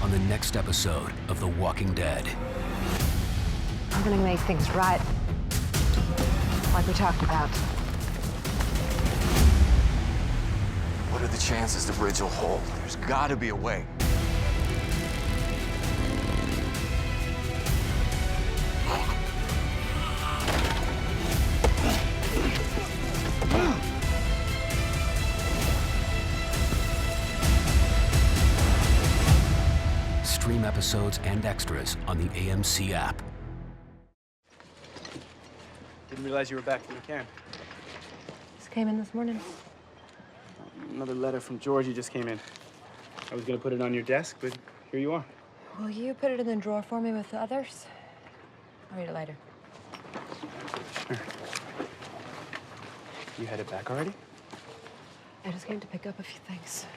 on the next episode of The Walking Dead. I'm gonna make things right, like we talked about. What are the chances the bridge will hold? There's gotta be a way. Stream episodes and extras on the AMC app. Didn't realize you were back from the camp. Just came in this morning. Another letter from Georgie just came in. I was gonna put it on your desk, but here you are. Will you put it in the drawer for me with the others? I'll read it later. Sure. You headed back already? I just came to pick up a few things.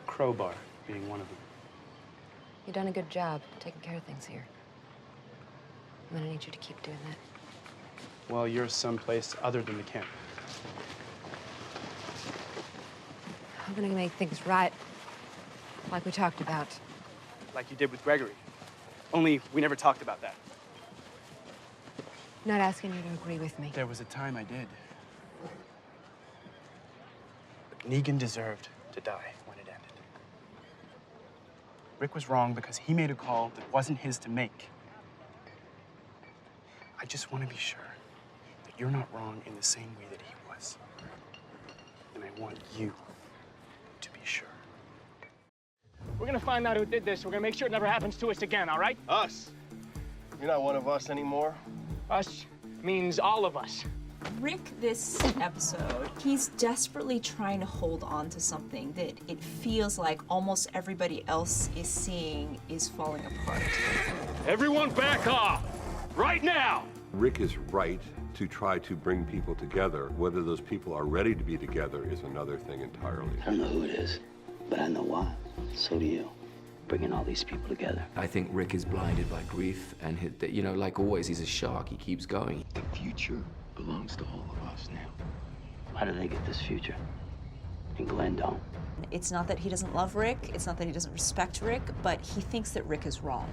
Crowbar being one of them. You've done a good job taking care of things here. I'm gonna need you to keep doing that. Well, you're someplace other than the camp. I'm gonna make things right, like we talked about. Like you did with Gregory. Only we never talked about that. Not asking you to agree with me. There was a time I did. But Negan deserved to die when it ended. Rick was wrong because he made a call that wasn't his to make. I just want to be sure that you're not wrong in the same way that he was. And I want you to be sure. We're gonna find out who did this. We're gonna make sure it never happens to us again, all right? Us? You're not one of us anymore. Us means all of us. Rick, this episode, he's desperately trying to hold on to something that it feels like almost everybody else is seeing is falling apart. Everyone back off! Right now! Rick is right to try to bring people together. Whether those people are ready to be together is another thing entirely. I don't know who it is, but I know why. So do you. Bringing all these people together. I think Rick is blinded by grief, and like always, he's a shark. He keeps going. The future belongs to all of us now. How do they get this future? And Glenn don't. It's not that he doesn't love Rick, it's not that he doesn't respect Rick, but he thinks that Rick is wrong.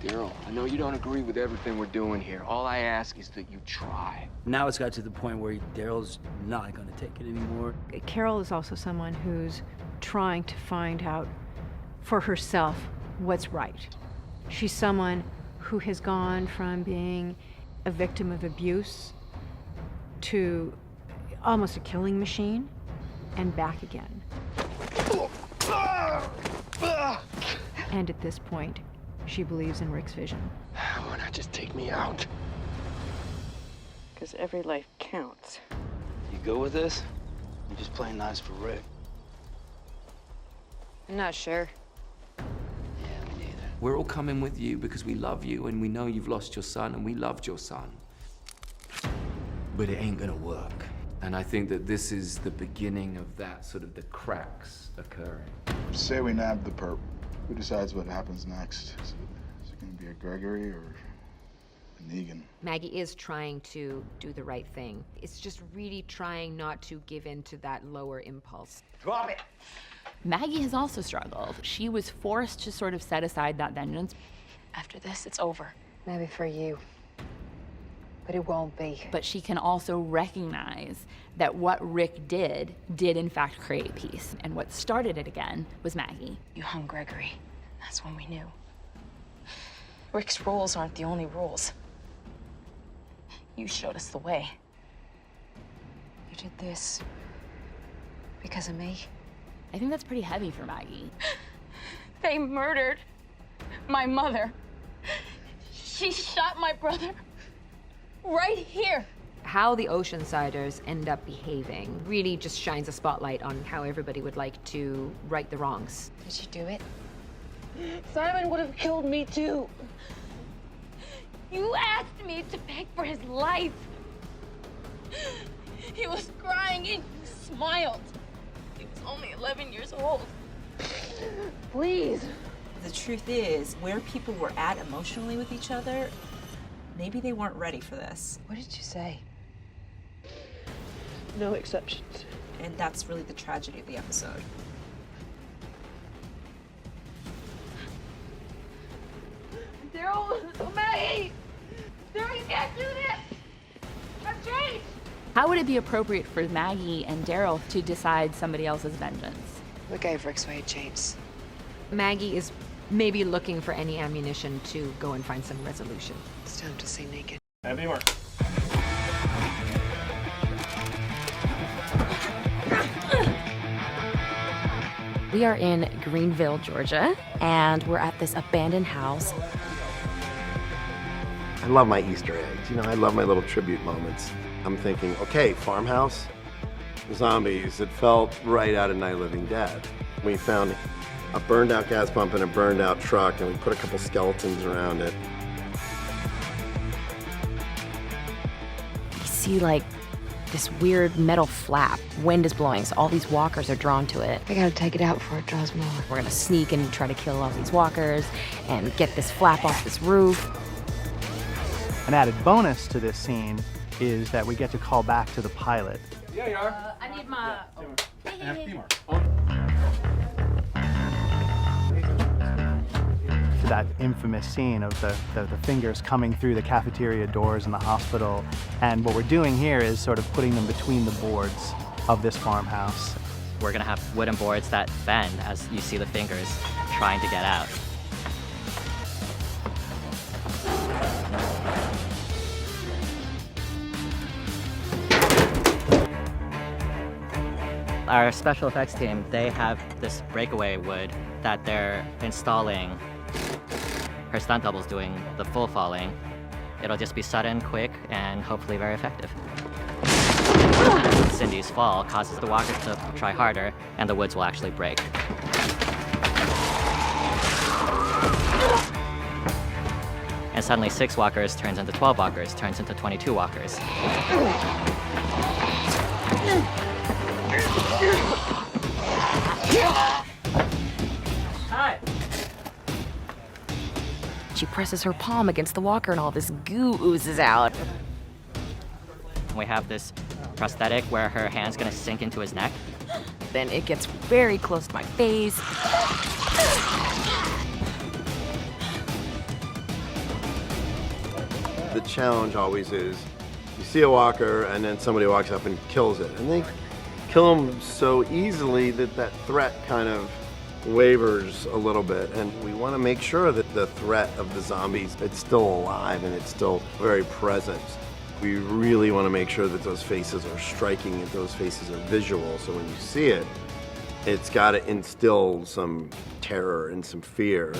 Daryl, I know you don't agree with everything we're doing here. All I ask is that you try. Now it's got to the point where Daryl's not going to take it anymore. Carol is also someone who's trying to find out for herself what's right. She's someone who has gone from being a victim of abuse to almost a killing machine and back again. And at this point, she believes in Rick's vision. Why not just take me out? Because every life counts. You go with this? You're just playing nice for Rick. I'm not sure. Yeah, me neither. We're all coming with you because we love you, and we know you've lost your son, and we loved your son. But it ain't gonna work. And I think that this is the beginning of that, sort of the cracks occurring. Say we nab the perp. Who decides what happens next? Is it going to be a Gregory or a Negan? Maggie is trying to do the right thing. It's just really trying not to give in to that lower impulse. Drop it! Maggie has also struggled. She was forced to sort of set aside that vengeance. After this, it's over. Maybe for you, but it won't be. But she can also recognize that what Rick did in fact create peace. And what started it again was Maggie. You hung Gregory. That's when we knew. Rick's rules aren't the only rules. You showed us the way. You did this because of me? I think that's pretty heavy for Maggie. They murdered my mother. She shot my brother right here. How the Oceansiders end up behaving really just shines a spotlight on how everybody would like to right the wrongs. Did you do it? Simon would have killed me too. You asked me to beg for his life. He was crying and you smiled. He was only 11 years old. Please. The truth is, where people were at emotionally with each other, maybe they weren't ready for this. What did you say? No exceptions. And that's really the tragedy of the episode. Daryl, Maggie! Daryl, you can't do this! I've changed! How would it be appropriate for Maggie and Daryl to decide somebody else's vengeance? What gave Rick's way, James? Maggie is maybe looking for any ammunition to go and find some resolution. It's time to stay naked. Have any more? We are in Greenville, Georgia, and we're at this abandoned house. I love my Easter eggs. You know, I love my little tribute moments. I'm thinking, okay, farmhouse, zombies. It felt right out of Night of the Living Dead. We found a burned out gas pump and a burned out truck, and we put a couple skeletons around it. You see, like, this weird metal flap. Wind is blowing, so all these walkers are drawn to it. I gotta take it out before it draws more. We're gonna sneak and try to kill all these walkers and get this flap off this roof. An added bonus to this scene is that we get to call back to the pilot. Yeah, you are. I need my... To that infamous scene of the fingers coming through the cafeteria doors in the hospital. And what we're doing here is sort of putting them between the boards of this farmhouse. We're gonna have wooden boards that bend as you see the fingers trying to get out. Our special effects team, they have this breakaway wood that they're installing. Her stunt double's doing the full falling. It'll just be sudden, quick, and hopefully very effective. Cindy's fall causes the walkers to try harder, and the woods will actually break. And suddenly 6 walkers turns into 12 walkers, turns into 22 walkers. Hi. She presses her palm against the walker and all this goo oozes out. We have this prosthetic where her hand's gonna sink into his neck. Then it gets very close to my face. The challenge always is, you see a walker and then somebody walks up and kills it. And they kill them so easily that that threat kind of wavers a little bit. And we want to make sure that the threat of the zombies, it's still alive and it's still very present. We really want to make sure that those faces are striking, that those faces are visual. So when you see it, it's got to instill some terror and some fear.